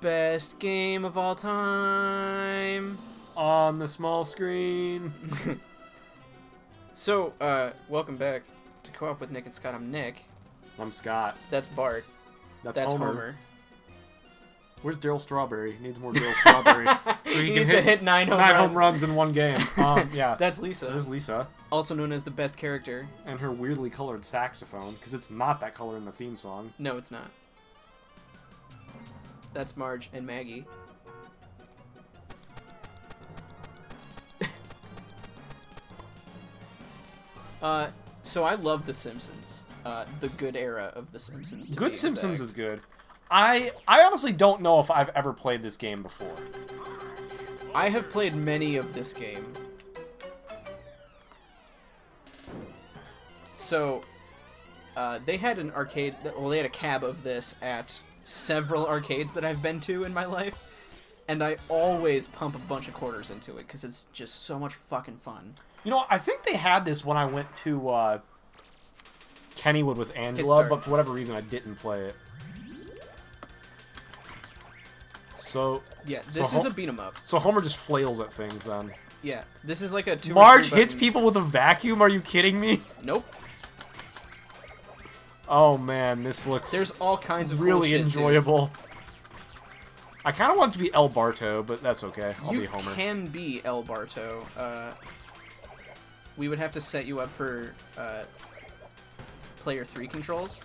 best game of all time. On the small screen. So, welcome back to Co-op with Nick and Scott. I'm Nick. I'm Scott. That's Bart. That's Homer. Where's Daryl Strawberry? He needs more Daryl Strawberry. So he needs to hit 9 home runs in one game. Yeah. That's Lisa. There's Lisa. Also known as the best character. And her weirdly colored saxophone, because it's not that color in the theme song. No, it's not. That's Marge and Maggie. So I love The Simpsons. The good era of The Simpsons. Good Simpsons is good. I honestly don't know if I've ever played this game before. I have played many of this game. So, they had an arcade, well, they had a cab of this at several arcades that I've been to in my life, and I always pump a bunch of quarters into it, because it's just so much fucking fun. You know, I think they had this when I went to, Kennywood with Angela, but for whatever reason I didn't play it. So... Yeah, this is a beat-em-up. So Homer just flails at things, then. Yeah, this is like a 2 Marge hits people with a vacuum? Are you kidding me? Nope. Oh man, this looks... There's all kinds of really cool shit, enjoyable. Too. I kind of want it to be El Barto, but that's okay. I'll be Homer. You can be El Barto. We would have to set you up for player 3 controls.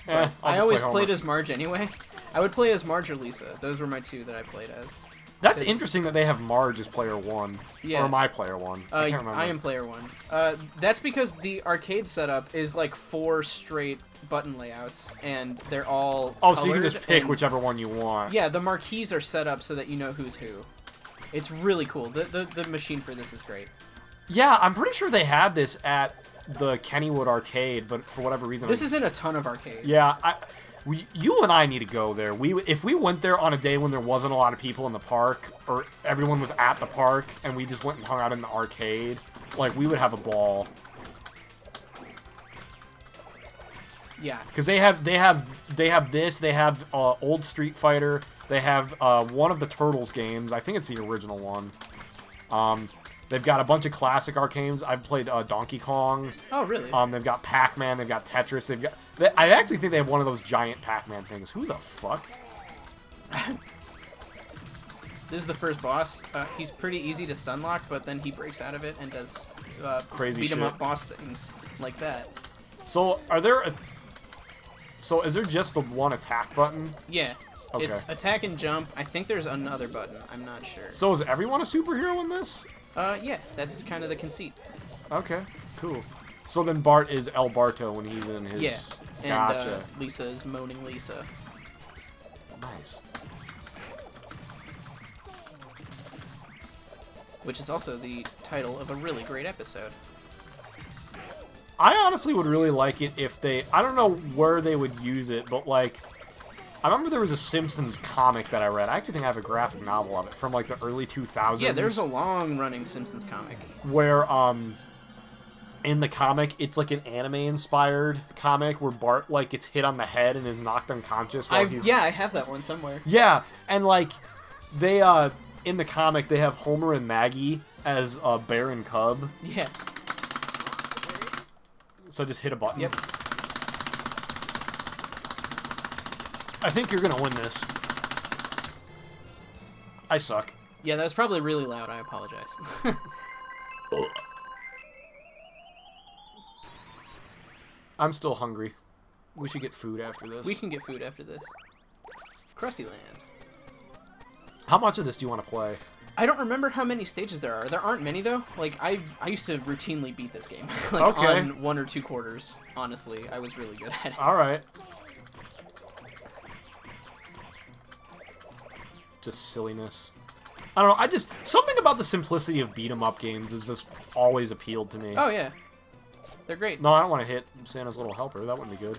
I always played as Marge anyway. I would play as Marge or Lisa. Those were my two that I played as. That's interesting that they have Marge as player 1. Yeah. Or am I player 1? I can't remember. I am player 1. That's because the arcade setup is like 4 straight button layouts, and they're all so you can just pick whichever one you want. Yeah, the marquees are set up so that you know who's who. It's really cool. The machine for this is great. Yeah, I'm pretty sure they had this at the Kennywood arcade, but for whatever reason... This is in a ton of arcades. Yeah, you and I need to go there. If we went there on a day when there wasn't a lot of people in the park, or everyone was at the park, and we just went and hung out in the arcade, like, we would have a ball. Yeah. Because they have this, they have old Street Fighter, they have one of the Turtles games, I think it's the original one. They've got a bunch of classic arcades. I've played Donkey Kong. Oh, really? They've got Pac-Man. They've got Tetris. I actually think they have one of those giant Pac-Man things. Who the fuck? This is the first boss. He's pretty easy to stun lock, but then he breaks out of it and does crazy beat 'em up boss things like that. So is there just the one attack button? Yeah. Okay. It's attack and jump. I think there's another button. I'm not sure. So is everyone a superhero in this? Yeah, that's kind of the conceit. Okay, cool. So then Bart is El Barto when he's in his... Yeah, and gotcha. Lisa is Moaning Lisa. Nice. Which is also the title of a really great episode. I honestly would really like it if they... I don't know where they would use it, but like... I remember there was a Simpsons comic that I read. I actually think I have a graphic novel of it from, like, the early 2000s. Yeah, there's a long-running Simpsons comic. Where, in the comic, it's, like, an anime-inspired comic where Bart, like, gets hit on the head and is knocked unconscious while he's... Yeah, I have that one somewhere. Yeah, and, like, they, in the comic, they have Homer and Maggie as Bear and Cub. Yeah. So just hit a button. Yep. I think you're gonna win this. I suck. Yeah, that was probably really loud. I apologize. I'm still hungry. We should get food after this. We can get food after this. Krusty Land. How much of this do you want to play? I don't remember how many stages there are. There aren't many, though. Like, I used to routinely beat this game. Like, on 1 or 2 quarters, honestly. I was really good at it. Alright. Just silliness. I don't know, something about the simplicity of beat-em-up games has just always appealed to me. Oh, yeah. They're great. No, I don't want to hit Santa's little helper. That wouldn't be good.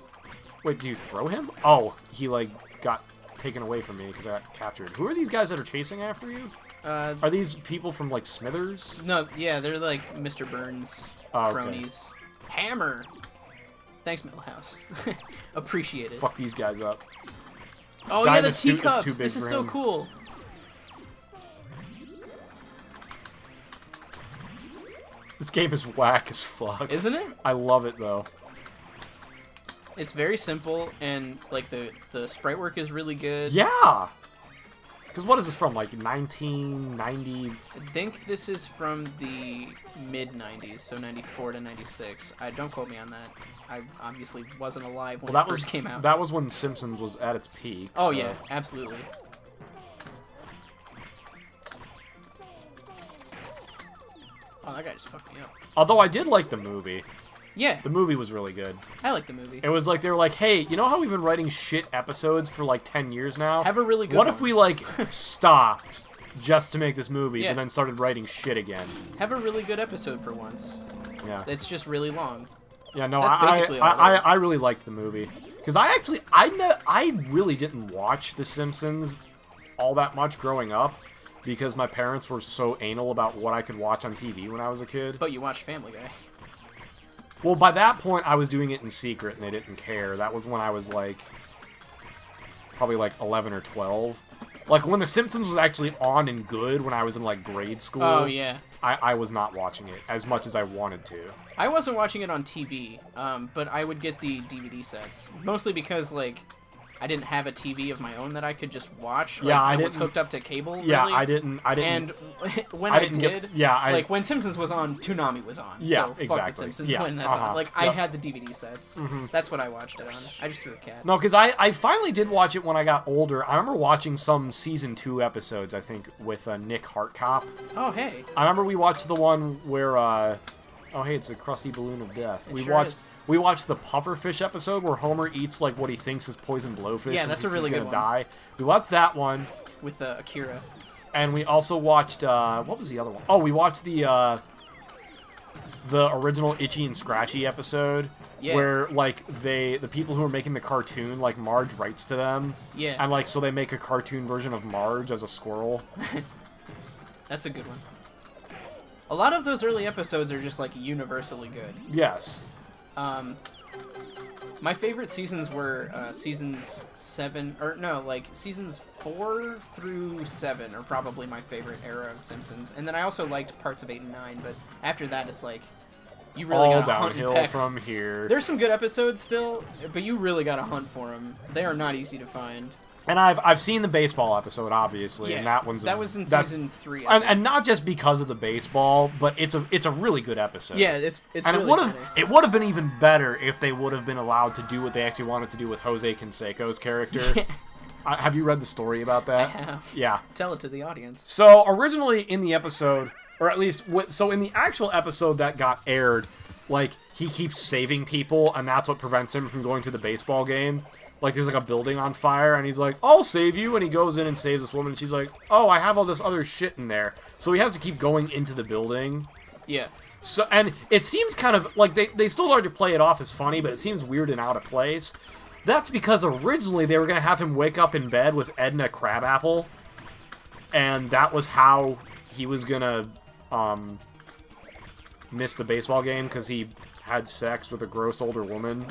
Wait, do you throw him? Oh, he, like, got taken away from me because I got captured. Who are these guys that are chasing after you? Are these people from, like, Smithers? No, yeah, they're, like, Mr. Burns cronies. Okay. Hammer! Thanks, Millhouse. Appreciate it. Fuck these guys up. Oh guy yeah, in the a suit that's too teacups. big This is for so him. cool. This game is whack as fuck. Isn't it? I love it though. It's very simple, and like the sprite work is really good. Yeah. Because what is this from? Like 1990? I think this is from the mid 90s, so 94 to 96. Don't quote me on that. I obviously wasn't alive when it first came out. That was when Simpsons was at its peak. Oh so. yeah, absolutely. Oh, that guy just fucked me up. Although I did like the movie. Yeah, The movie was really good. I like the movie. It was like, they were like, hey, you know how we've been writing shit episodes for like 10 years now? Have a really good What one. if we like stopped just to make this movie, Yeah. and then started writing shit again? Have a really good episode for once. Yeah. It's just really long. Yeah, no, That's basically all it is. I really liked the movie. Because I really didn't watch The Simpsons all that much growing up, because my parents were so anal about what I could watch on TV when I was a kid. But you watched Family Guy. Well, by that point, I was doing it in secret, and they didn't care. That was when I was, like, probably, like, 11 or 12. Like, when The Simpsons was actually on and good when I was in, like, grade school. Oh, yeah. I was not watching it as much as I wanted to. I wasn't watching it on TV, but I would get the DVD sets. Mostly because, like, I didn't have a TV of my own that I could just watch. Yeah, like, I was didn't- hooked up to cable, Yeah, really. I didn't. And when I I, didn't did, get- yeah, like, when Simpsons was on, Toonami was on. Yeah, so fuck exactly. The Simpsons Yeah, when that's on. Like, I yep. had the DVD sets. That's what I watched it on. I just threw a cat. No, because I finally did watch it when I got older. I remember watching some Season 2 episodes, I think, with Nick Hartcop. Oh, hey. I remember we watched the one where, oh, hey, it's a crusty balloon of death. It We sure watched is. we watched the pufferfish episode where Homer eats, like, what he thinks is poison blowfish. Yeah, and that's thinks a really he's good gonna one. die. We watched that one, With Akira. and we also watched, what was the other one? Oh, we watched the original Itchy and Scratchy episode. Yeah. Where, like, the people who are making the cartoon, like, Marge writes to them. Yeah. And, like, so they make a cartoon version of Marge as a squirrel. That's a good one. A lot of those early episodes are just, like, universally good. Yes. My favorite seasons were seasons 7, or no, like seasons 4 through 7 are probably my favorite era of Simpsons. And then I also liked parts of 8 and 9, but after that it's like, you really All gotta hunt and downhill peck. from here. There's some good episodes still, but you really gotta hunt for them. They are not easy to find. And I've seen the baseball episode, obviously, Yeah, and that one's that was in that's- season 3. I think. and not just because of the baseball, but it's a really good episode. Yeah, it's and really funny. It would have been even better if they would have been allowed to do what they actually wanted to do with Jose Canseco's character. Have you read the story about I that? have. Yeah. Tell it to the audience. So originally in the episode, or at least so in the actual episode that got aired, like he keeps saving people, and that's what prevents him from going to the baseball game. Like, there's, like, a building on fire, and he's like, I'll save you, and he goes in and saves this woman, and she's like, oh, I have all this other shit in there. So he has to keep going into the building. Yeah. So, and it seems kind of, like, they still tried to play it off as funny, but it seems weird and out of place. That's because originally they were going to have him wake up in bed with Edna Crabapple, and that was how he was going to, miss the baseball game, because he had sex with a gross older woman,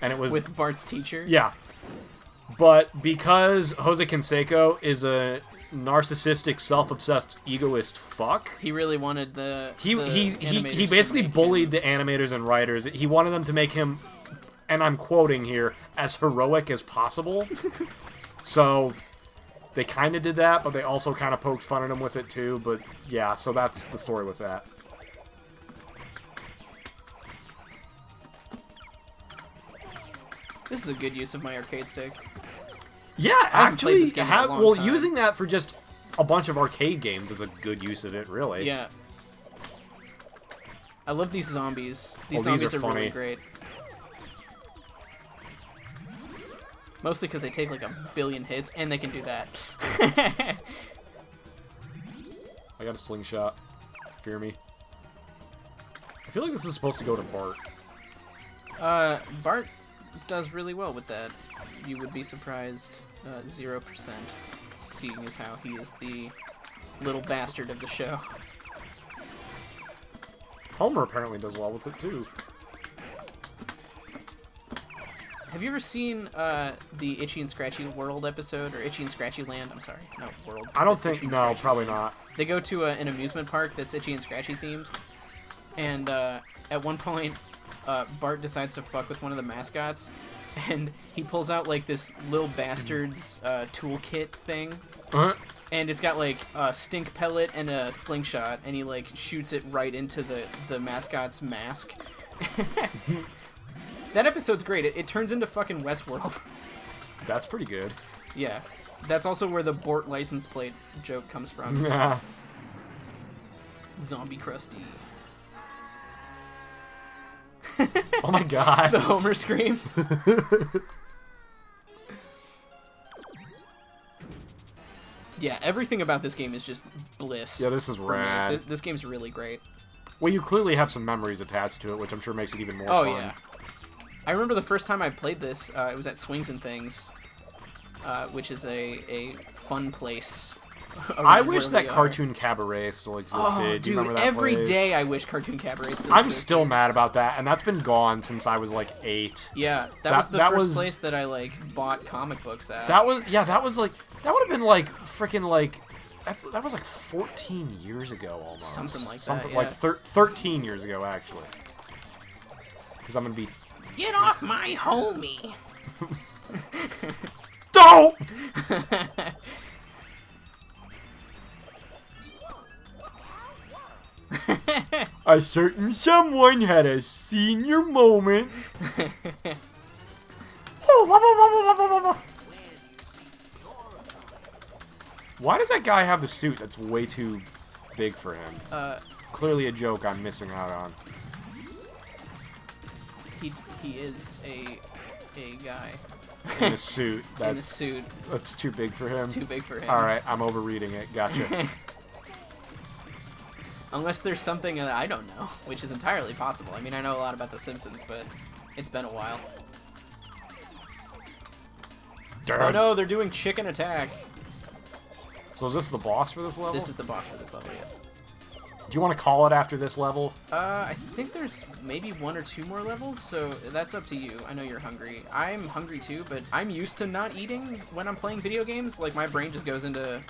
and it was... With Bart's teacher? Yeah. But because Jose Canseco is a narcissistic, self-obsessed, egoist fuck, He really wanted he animators basically to make bullied him- the animators and writers. He wanted them to make him, and I'm quoting here, as heroic as possible. So they kind of did that, but they also kind of poked fun at him with it too. But yeah, so that's the story with that. This is a good use of my arcade stick. Yeah, haven't played actually, this game in a long time. using that for just a bunch of arcade games is a good use of it, really. Yeah. I love these zombies. These Oh, these zombies are are really funny. great. Mostly because they take like 1 billion hits, and they can do that. I got a slingshot. Fear me. I feel like this is supposed to go to Bart. Bart does really well with that. You would be surprised. 0%, seeing as how he is the little bastard of the show. Homer apparently does well with it, too. Have you ever seen the Itchy and Scratchy World episode, or Itchy and Scratchy Land? I'm sorry, no, World. I don't think, Itchy and no, Scratchy probably Land. not. They go to an amusement park that's Itchy and Scratchy themed, and at one point, Bart decides to fuck with one of the mascots, and he pulls out like this little bastard's toolkit thing, and it's got like a stink pellet and a slingshot, and he like shoots it right into the mascot's mask. That episode's great. It turns into fucking Westworld. That's pretty good. Yeah. That's also where the Bort license plate joke comes from. Yeah. Zombie Krusty. Oh my god. The Homer scream. Yeah, everything about this game is just bliss. Yeah, this is for me. rad. This game's really great. Well, you clearly have some memories attached to it, which I'm sure makes it even more Oh, fun. yeah. I remember the first time I played this, it was at Swings and Things, which is a fun place. I wish that Cartoon Cabaret still existed. Oh, Do you remember dude, that every place? day I wish Cartoon Cabaret still I'm existed. still mad about that, and that's been gone since I was like 8. Yeah, that was the first place that I like bought comic books at. That was like that would have been like freaking like that was like 14 years ago almost. Something like that. Yeah. Like 13 years ago actually. Because I'm gonna be. Get off my homie! Don't. A certain someone had a senior moment. Why does that guy have the suit that's way too big for him? Clearly a joke I'm missing out on. He is a guy. In a suit. In a suit. That's too big for him. It's too big for him. Alright, I'm overreading it. Gotcha. Unless there's something that I don't know, which is entirely possible. I mean, I know a lot about The Simpsons, but it's been a while. Oh no, they're doing chicken attack. So is this the boss for this level? This is the boss for this level, yes. Do you want to call it after this level? I think there's maybe 1 or 2 more levels, so that's up to you. I know you're hungry. I'm hungry too, but I'm used to not eating when I'm playing video games. Like, my brain just goes into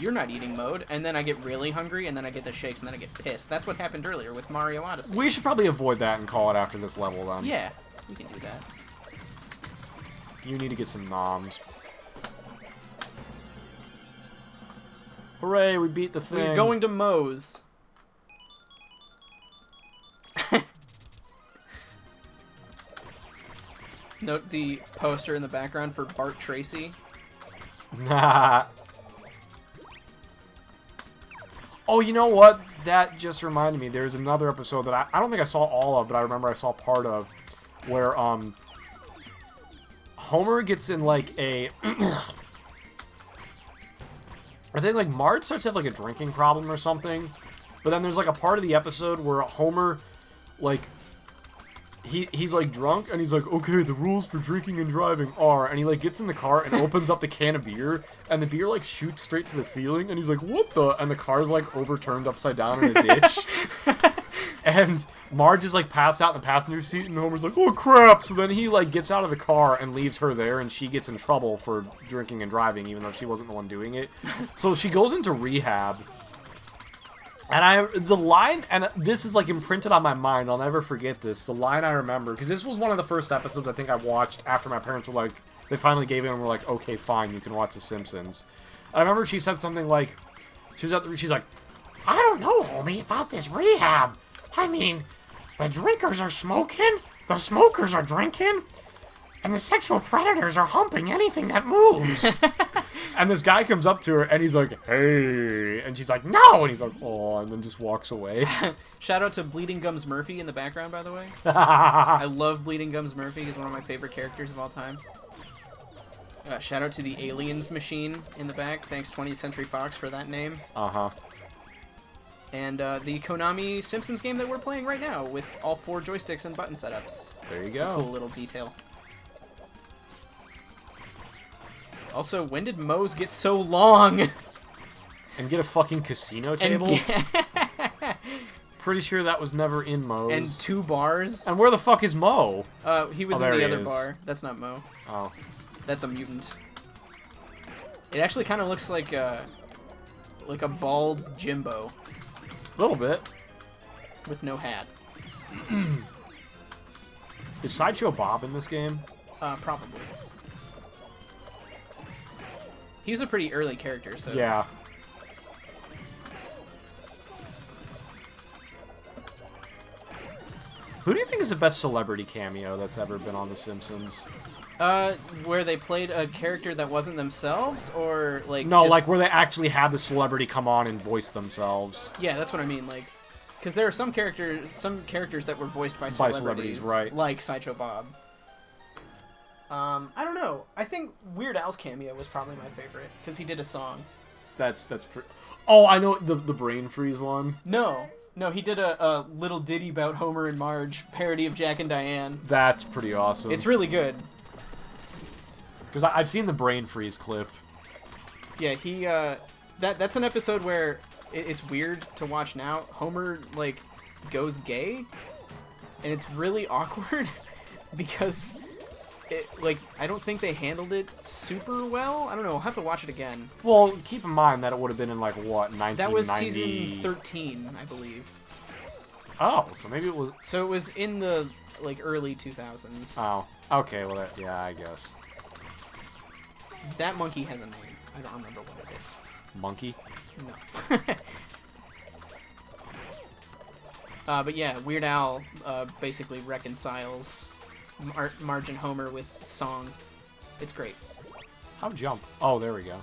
you're not eating mode, and then I get really hungry, and then I get the shakes, and then I get pissed. That's what happened earlier with Mario Odyssey. We should probably avoid that and call it after this level, then. Yeah, we can do that. You need to get some noms. Hooray, we beat the thing. We're going to Moe's. Note the poster in the background for Bart Tracy. Nah. Oh, you know what? That just reminded me. There's another episode that I don't think I saw all of, but I remember I saw part of, where Homer gets in like a I think like Marge starts to have like a drinking problem or something, but then there's like a part of the episode where Homer like he's like drunk and he's like, okay, the rules for drinking and driving are, and he like gets in the car and opens up the can of beer, and the beer like shoots straight to the ceiling, and he's like, what the, and the car's like overturned upside down in a ditch. And Marge is like passed out in the passenger seat, and Homer's like, oh crap. So then he like gets out of the car and leaves her there, and she gets in trouble for drinking and driving, even though she wasn't the one doing it. So she goes into rehab. And the line, and this is like imprinted on my mind, I'll never forget this, the line I remember, because this was one of the first episodes I think I watched after my parents were like, they finally gave in and were like, okay, fine, you can watch The Simpsons. I remember she said something like, she's like, I don't know, homie, about this rehab. I mean, the drinkers are smoking, the smokers are drinking, and the sexual predators are humping anything that moves. And this guy comes up to her, and he's like, hey, and she's like, no, and he's like, oh, and then just walks away. Shout out to Bleeding Gums Murphy in the background, by the way. I love Bleeding Gums Murphy. He's one of my favorite characters of all time. Shout out to the Aliens machine in the back. Thanks 20th Century Fox for that name. Uh-huh. And the Konami Simpsons game that we're playing right now with all 4 joysticks and button setups. There you It's go. a cool little detail. Also, when did Moe's get so long? And get a fucking casino table? pretty sure that was never in Moe's. And 2 bars. And where the fuck is Moe? He was Oh, in there the he other is. bar. That's not Mo. Oh. That's a mutant. It actually kind of looks like a bald Jimbo A little bit. with no hat. Is Sideshow Bob in this game? Probably. He was a pretty early character, so... Yeah. Who do you think is the best celebrity cameo that's ever been on The Simpsons? Where they played a character that wasn't themselves, or, like... No, just... like where they actually had the celebrity come on and voice themselves. Yeah, that's what I mean, like... Because there are some characters that were voiced by celebrities, right. like Sideshow Bob. I don't know. I think Weird Al's cameo was probably my favorite, because he did a song. That's pretty... Oh, I know the brain freeze one. No, he did a little ditty about Homer and Marge, parody of Jack and Diane. That's pretty awesome. It's really good. Because I've seen the brain freeze clip. Yeah, he, that's an episode where it's weird to watch now. Homer, like, goes gay, and it's really awkward, because... I don't think they handled it super well. I don't know. I'll have to watch it again. Well, keep in mind that it would have been in, like, what, 1990? That was season 13, I believe. Oh, so maybe it was... So it was in the, like, early 2000s. Oh, okay, well, yeah, I guess. That monkey has a name. I don't remember what it is. Monkey? No. But yeah, Weird Al basically reconciles Marge and Homer with song. It's great. How jump? Oh, there we go.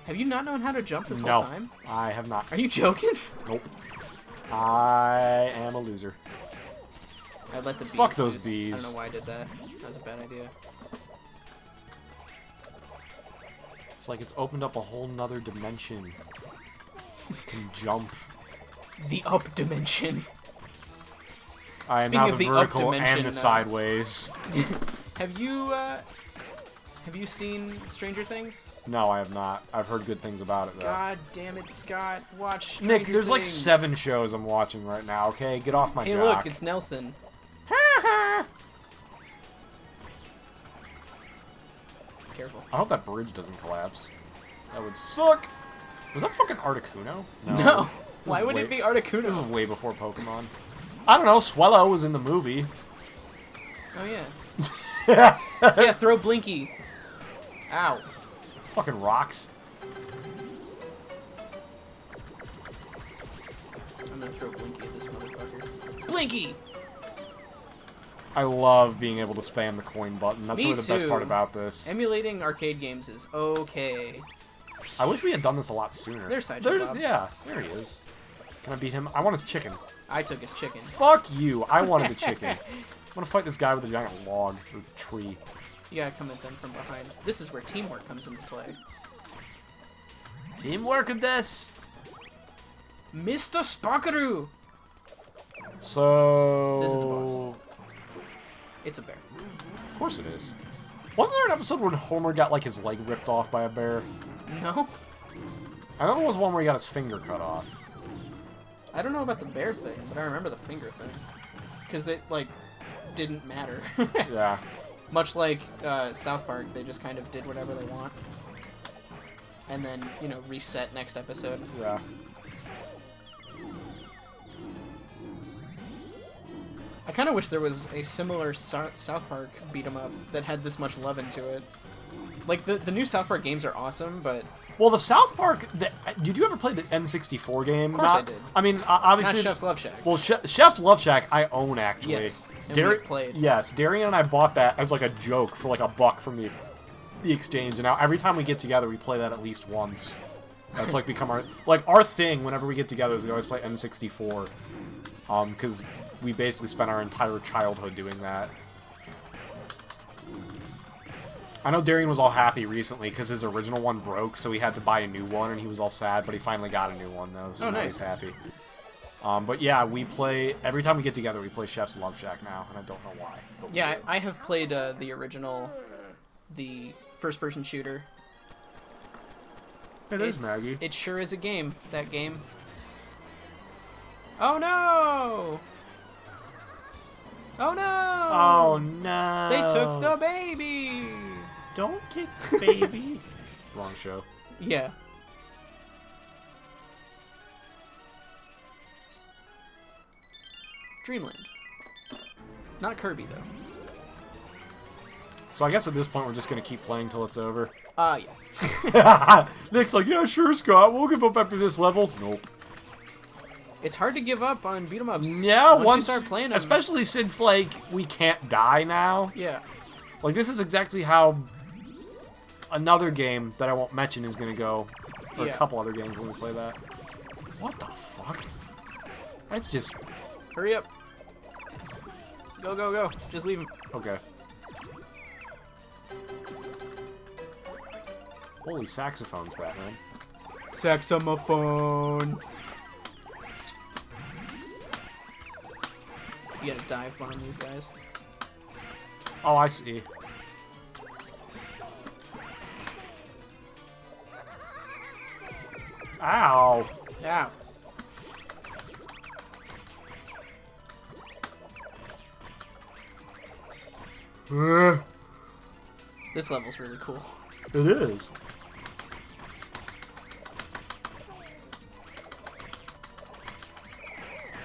Have you not known how to jump this No, whole time? I have not. Are you joking? Nope. I am a loser. I let the bees Fuck those loose. bees. I don't know why I did that. That was a bad idea. It's like it's opened up a whole nother dimension. You can jump. The up dimension. I am Speaking now of the the up vertical dimension, and the sideways. Have you seen Stranger Things? No, I have not. I've heard good things about it, though. God damn it, Scott. Watch Stranger Nick, there's like Things. 7 shows I'm watching right now, okay? Get off my Hey, jock. look, it's Nelson. Careful. I hope that bridge doesn't collapse. That would suck. Was that fucking Articuno? No. This Why is would way- it be This Articuno? is way before Pokemon. I don't know, Swellow was in the movie. Oh, yeah. Yeah, throw Blinky. Ow. Fucking rocks. I'm gonna throw Blinky at this motherfucker. Blinky! I love being able to spam the coin button. That's Me really the best too. part about this. Emulating arcade games is okay. I wish we had done this a lot sooner. There's Sideshow Bob. Yeah, there he is. Can I beat him? I want his chicken. I took his chicken. Fuck you. I wanted the chicken. I'm gonna fight this guy with a giant log or tree. You gotta come at them from behind. This is where teamwork comes into play. Teamwork in this. Mr. Sparkaroo! So... This is the boss. It's a bear. Of course it is. Wasn't there an episode where Homer got, like, his leg ripped off by a bear? No? I know there was one where he got his finger cut off. I don't know about the bear thing, but I remember the finger thing. Because they, like, didn't matter. Yeah. Much like South Park, they just kind of did whatever they want. And then, you know, reset next episode. Yeah. I kind of wish there was a similar South Park beat-em-up that had this much love into it. Like, the new South Park games are awesome, but... Well, the South Park... did you ever play the N64 game? Of course I did. I mean, obviously... Not Chef's Love Shack. Well, Chef's Love Shack I own, actually. Yes, and we've played. Yes, Darian and I bought that as, like, a joke for, like, $1 from the exchange, and now every time we get together, we play that at least once. That's, like, become our... Like, our thing, whenever we get together, is we always play N64. Because we basically spent our entire childhood doing that. I know Darian was all happy recently because his original one broke, so he had to buy a new one, and he was all sad, but he finally got a new one, though, so now he's happy. But yeah, we play... Every time we get together, we play Chef's Love Shack now, and I don't know why. Yeah, I have played the original, the first-person shooter. It is Maggie. It sure is a game, that game. Oh no! Oh no! Oh no! They took the baby! Don't kick the baby. Wrong show. Yeah. Dreamland. Not Kirby, though. So I guess at this point we're just gonna keep playing till it's over. Yeah. Nick's like, yeah, sure, Scott. We'll give up after this level. Nope. It's hard to give up on beat 'em ups. Yeah, once you start playing them. especially since like we can't die now. Yeah. Like this is exactly how another game that I won't mention is gonna go, or Yeah. a couple other games when we play that. What the fuck? That's just Hurry up. Go, go, go. Just leave him. okay. Holy saxophones, Batman. Saxophone. You gotta dive bomb these guys. Oh, I see. Ow. Yeah. This level's really cool. It is.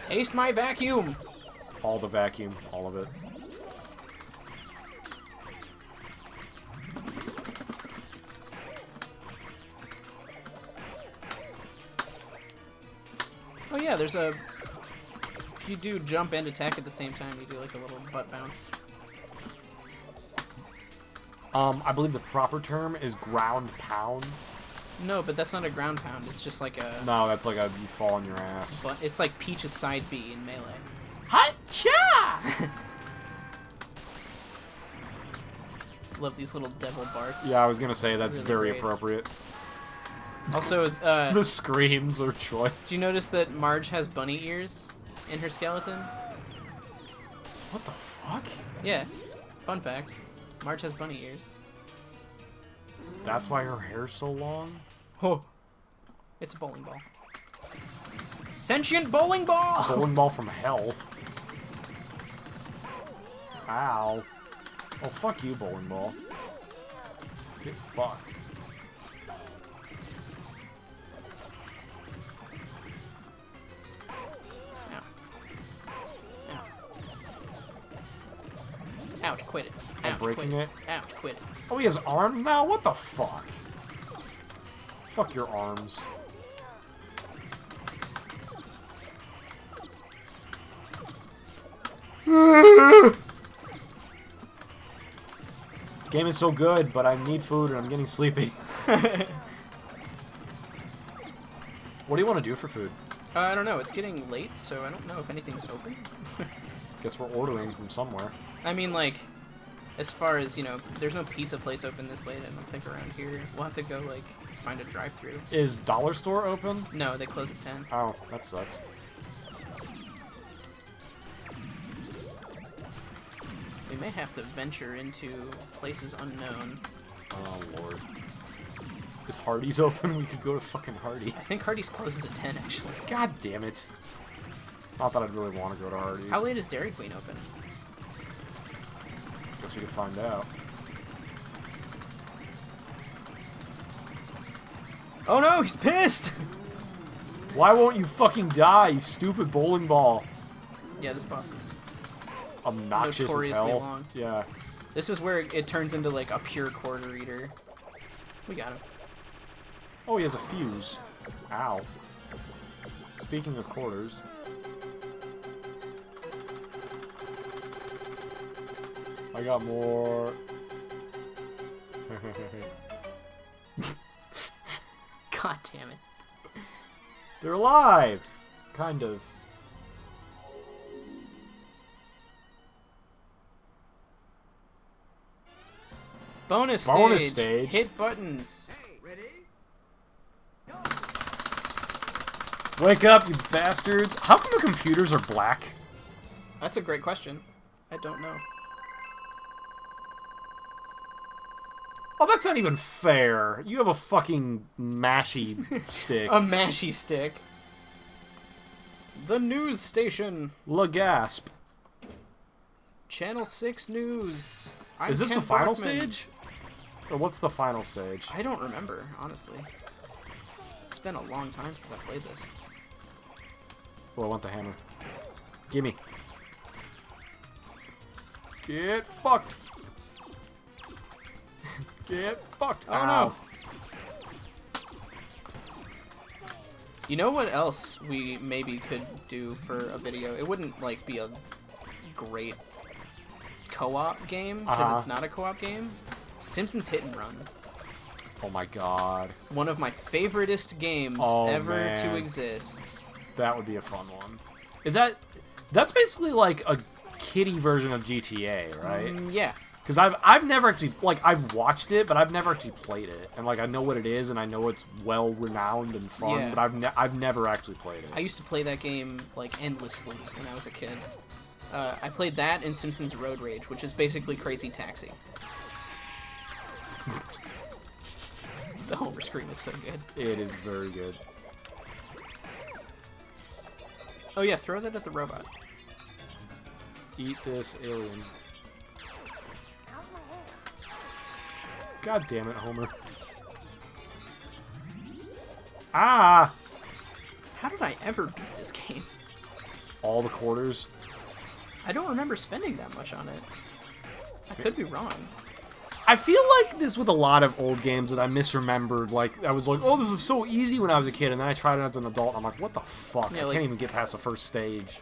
Taste my vacuum! All the vacuum, all of it. Oh yeah, there's a... If you do jump and attack at the same time, you do like a little butt bounce. I believe the proper term is ground pound. No, but that's not a ground pound. It's just like a... No, that's like a you fall on your ass. But it's like Peach's side B in Melee. Ha-cha! Love these little devil barts. Yeah, I was gonna say that's Really very great. appropriate. Also, The screams are choice. do you notice that Marge has bunny ears in her skeleton? What the fuck? Yeah. Fun fact. Marge has bunny ears. That's why her hair's so long? Oh. It's a bowling ball. Sentient bowling ball! Bowling ball from hell. Ow. Oh, fuck you, bowling ball. Get fucked. Ow. Ow. Ouch, quit it. I'm Ouch, breaking quit it. Ouch, quit it. Oh, he has arms now? What the fuck? Fuck your arms. This game is so good, but I need food and I'm getting sleepy. What do you want to do for food? I don't know. It's getting late, so I don't know if anything's open. Guess we're ordering from somewhere. I mean, like, as far as, you know, there's no pizza place open this late, I don't think, around here. We'll have to go, like, find a drive-thru. Is Dollar Store open? No, they close at 10. Oh, that sucks. We may have to venture into places unknown. Oh, Lord. Is Hardee's open? We could go to fucking Hardee's. I think Hardee's closes at 10, actually. God damn it. Not that I'd really want to go to Hardee's. How late is Dairy Queen open? Guess we could find out. Oh no, he's pissed! Why won't you fucking die, you stupid bowling ball? Yeah, this boss is... Obnoxious as Notoriously hell. long. Yeah. This is where it turns into, like, a pure quarter eater. We got him. Oh, he has a fuse. Ow. Speaking of quarters. I got more. God damn it. They're alive! Kind of. Bonus stage. Hit buttons. Wake up, you bastards! How come the computers are black? That's a great question. I don't know. Oh, that's not even fair. You have a fucking mashy stick. A mashy stick. The news station. La Gasp. Channel 6 News. I'm Is this Ken the final Brockman. stage? Or what's the final stage? I don't remember, honestly. It's been a long time since I played this. Oh, I want the hammer. Gimme. Get fucked. Get fucked. Oh Ow. no. You know what else we maybe could do for a video? It wouldn't like be a great co-op game because it's not a co-op game. Simpsons Hit and Run. Oh my god. One of my favoriteest games ever to exist. That would be a fun one. That's basically like a kiddie version of GTA, right? Yeah. Because I've never actually, like, I've watched it, but I've never actually played it. And, like, I know what it is, and I know it's well-renowned and fun, Yeah. but I've never actually played it. I used to play that game, like, endlessly when I was a kid. I played that and Simpsons Road Rage, which is basically Crazy Taxi. The Homer screen is so good. It is very good. Oh yeah, throw that at the robot. Eat this alien. God damn it, Homer. Ah! How did I ever beat this game? All the quarters. I don't remember spending that much on it. I could be wrong. I feel like this with a lot of old games that I misremembered. Like, I was like, oh, this was so easy when I was a kid, and then I tried it as an adult, and I'm like, what the fuck? Yeah, I like- can't even get past the first stage.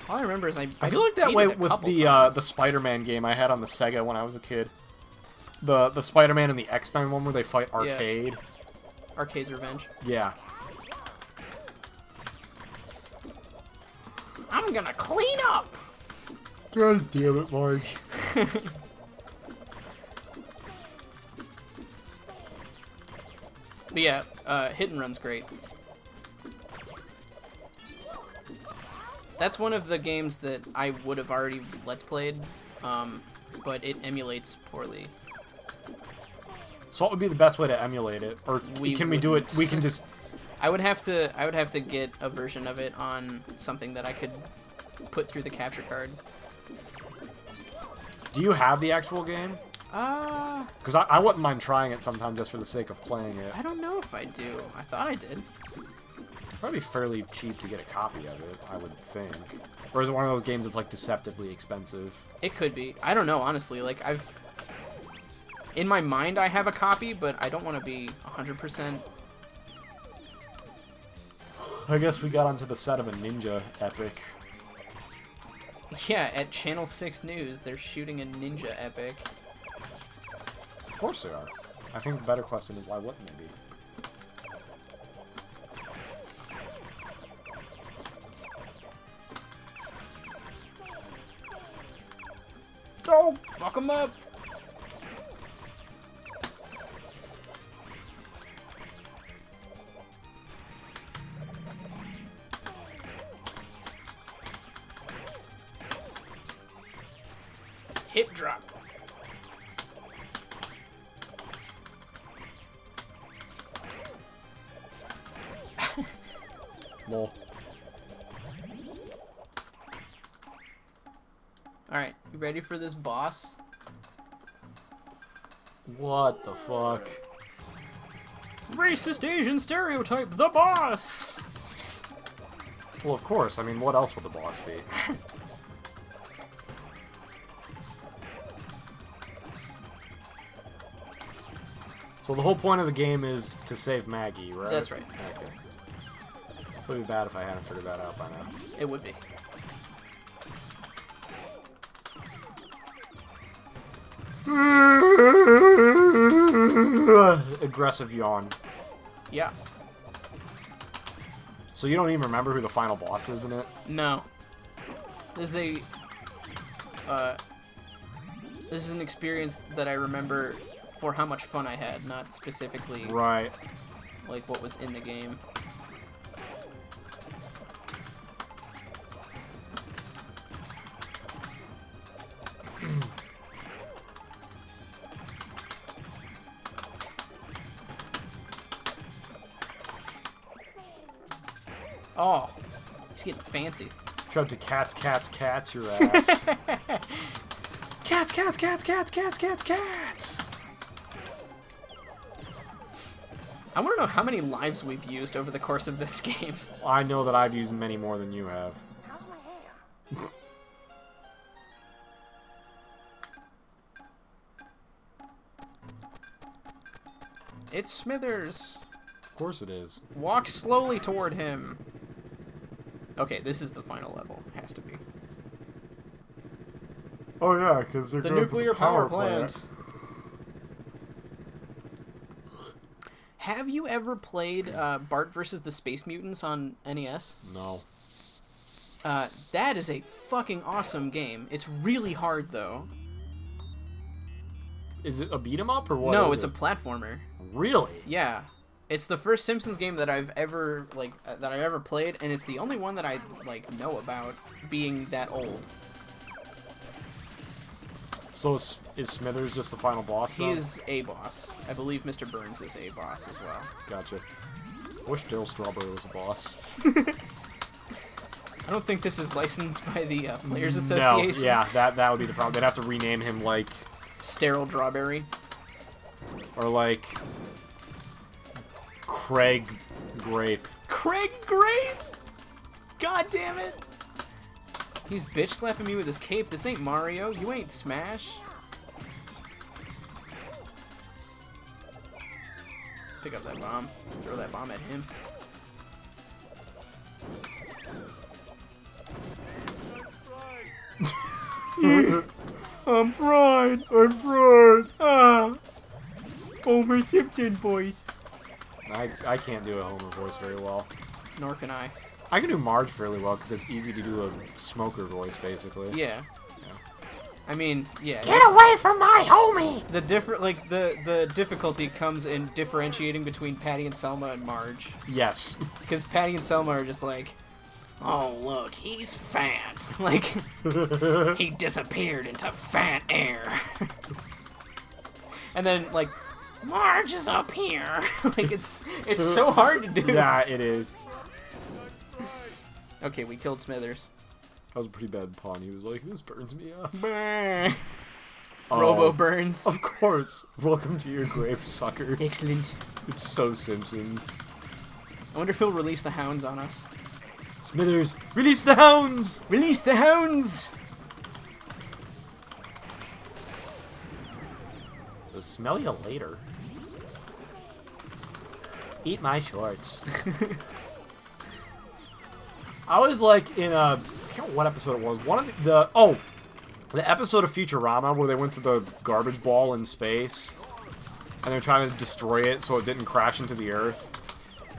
All I remember is I feel like that beat way it a with couple the times. Spider-Man game I had on the Sega when I was a kid. The Spider-Man and the X-Men one where they fight arcade. Arcade's Revenge. Yeah. I'm gonna clean up! God damn it, Marge. But yeah, Hit and Run's great. That's one of the games that I would have already Let's Played, but it emulates poorly. So what would be the best way to emulate it? Or can we do it? We can just... I would have to get a version of it on something that I could put through the capture card. Do you have the actual game? Because I wouldn't mind trying it sometime just for the sake of playing it. I don't know if I do. I thought I did. It's probably fairly cheap to get a copy of it, I would think. Or is it one of those games that's, like, deceptively expensive? It could be. I don't know, honestly. Like, in my mind, I have a copy, but I don't want to be 100%. I guess we got onto the set of a ninja epic. Yeah, at Channel 6 News, they're shooting a ninja epic. Of course they are. I think the better question is why wouldn't they be? Oh, fuck them up! Hip drop. Lol. Alright, you ready for this boss? What the fuck? Racist Asian stereotype, the boss! Well, of course. I mean, what else would the boss be? So the whole point of the game is to save Maggie, right? That's right. Okay. It would be bad if I hadn't figured that out by now. It would be. Aggressive yawn. Yeah. So you don't even remember who the final boss is in it? No. This is this is an experience that I remember for how much fun I had, not specifically Right. like what was in the game. Oh, he's getting fancy. Tried to cats your ass. Cats. I want to know how many lives we've used over the course of this game. I know that I've used many more than you have. It's Smithers. Of course it is. Walk slowly toward him. Okay, this is the final level. Has to be. Oh yeah, because they're The nuclear power plant. Have you ever played Bart versus the Space Mutants on NES? No. That is a fucking awesome game. It's really hard though. Is it a beat 'em up or what? No, it's a platformer. Really? Yeah. It's the first Simpsons game that I've ever played, and it's the only one that I know about being that old. So is Smithers just the final boss? He is a boss. I believe Mr. Burns is a boss as well. Gotcha. I wish Dale Strawberry was a boss. I don't think this is licensed by the Players Association. No, yeah, that would be the problem. They'd have to rename him like Sterile Drawberry. Or like Craig Grape. Craig Grape? God damn it. He's bitch slapping me with his cape. This ain't Mario. You ain't Smash. Pick up that bomb. Throw that bomb at him. I'm fried. Ah. Homer Simpson voice. I can't do a Homer voice very well. Nor can I. I can do Marge fairly well because it's easy to do a smoker voice, basically. Yeah. I mean, yeah. Get away from my homie! The the difficulty comes in differentiating between Patty and Selma and Marge. Yes. Because Patty and Selma are just like, oh look, he's fat. Like, he disappeared into fat air. And then like, Marge is up here. Like it's so hard to do. Yeah, it is. Okay, we killed Smithers. That was a pretty bad pun. He was like, this burns me up. Robo burns. Of course. Welcome to your grave, suckers. Excellent. It's so Simpsons. I wonder if he'll release the hounds on us. Smithers, release the hounds! Release the hounds! I'll smell you later. Eat my shorts. I was like in I forget what episode it was. One of the episode of Futurama where they went to the garbage ball in space and they're trying to destroy it so it didn't crash into the earth.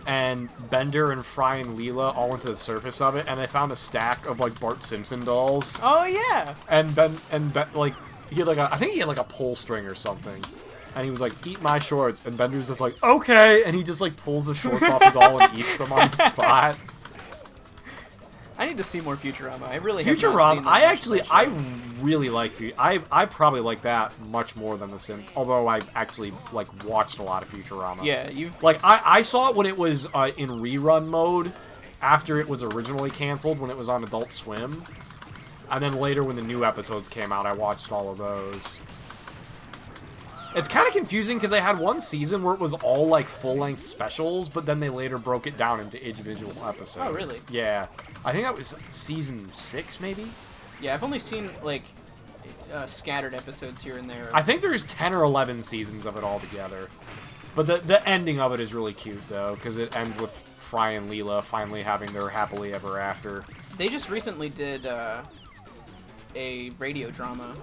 And Bender and Fry and Leela all went to the surface of it and they found a stack of like Bart Simpson dolls. Oh yeah. And Ben like he had like I think he had like a pull string or something. And he was like, eat my shorts. And Bender's just like, okay. And he just like pulls the shorts off his doll and eats them on the spot. I need to see more Futurama. I really have not seen Futurama, that I really like Futurama. I probably like that much more than The Sims. Although I actually like watched a lot of Futurama. Yeah, you've like I saw it when it was in rerun mode after it was originally canceled when it was on Adult Swim, and then later when the new episodes came out, I watched all of those. It's kind of confusing because they had one season where it was all like full-length specials, but then they later broke it down into individual episodes. Oh, really? Yeah. I think that was season 6, maybe? Yeah, I've only seen like scattered episodes here and there. I think there's 10 or 11 seasons of it all together. But the ending of it is really cute, though, because it ends with Fry and Leela finally having their happily ever after. They just recently did a radio drama.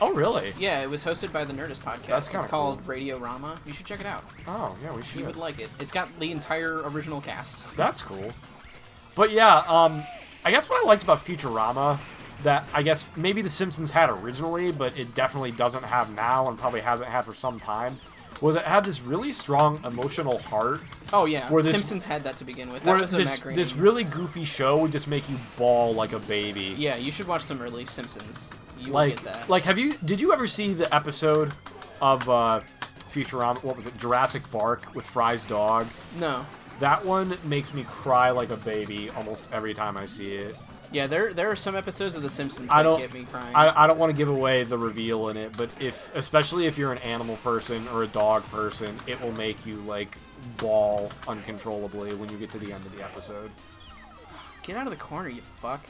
Oh, really? Yeah, it was hosted by the Nerdist podcast. That's kinda It's called cool. Radio Rama. You should check it out. Oh, yeah, we should. You would like it. It's got the entire original cast. That's cool. But yeah, I guess what I liked about Futurama that I guess maybe The Simpsons had originally, but it definitely doesn't have now and probably hasn't had for some time, was it had this really strong emotional heart. Oh yeah, Where this- Simpsons had that to begin with. That was a Matt Groening. This really goofy show would just make you bawl like a baby. Yeah, you should watch some early Simpsons. You will Like, get that. like, did you ever see the episode of Futurama? What was it? Jurassic Park with Fry's dog. No. That one makes me cry like a baby almost every time I see it. Yeah, there are some episodes of The Simpsons that get me crying. I don't want to give away the reveal in it, but especially if you're an animal person or a dog person, it will make you, like, bawl uncontrollably when you get to the end of the episode. Get out of the corner, you fuck.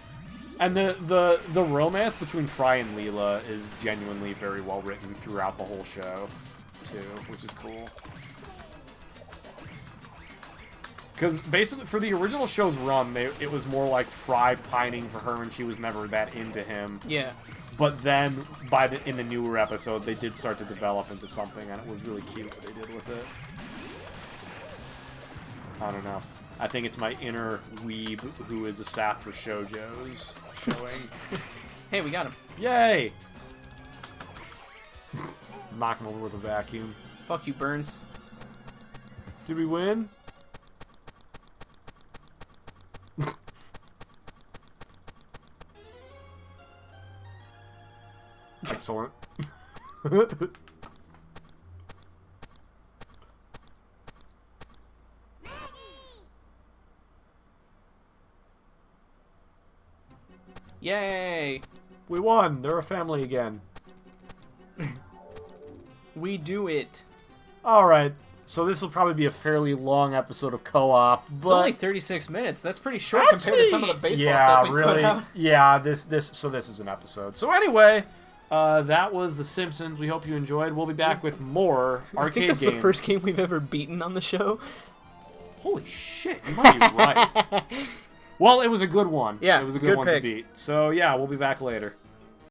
And the romance between Fry and Leela is genuinely very well written throughout the whole show, too, which is cool. Because basically, for the original show's run, it was more like Fry pining for her, and she was never that into him. Yeah. But then, in the newer episode, they did start to develop into something, and it was really cute what they did with it. I don't know. I think it's my inner weeb who is a sap for shoujos showing. Hey, we got him. Yay! Knock him over with a vacuum. Fuck you, Burns. Did we win? Excellent. Yay! We won! They're a family again. We do it. Alright, so this will probably be a fairly long episode of co-op, but... It's only 36 minutes. That's pretty short compared to some of the baseball stuff we put out. Yeah, this is an episode. So anyway, that was The Simpsons. We hope you enjoyed. We'll be back with more arcade games. I think that's the first game we've ever beaten on the show. Holy shit, you might be right. Well, it was a good one. Yeah, it was a good good one pick. to beat. So yeah, we'll be back later.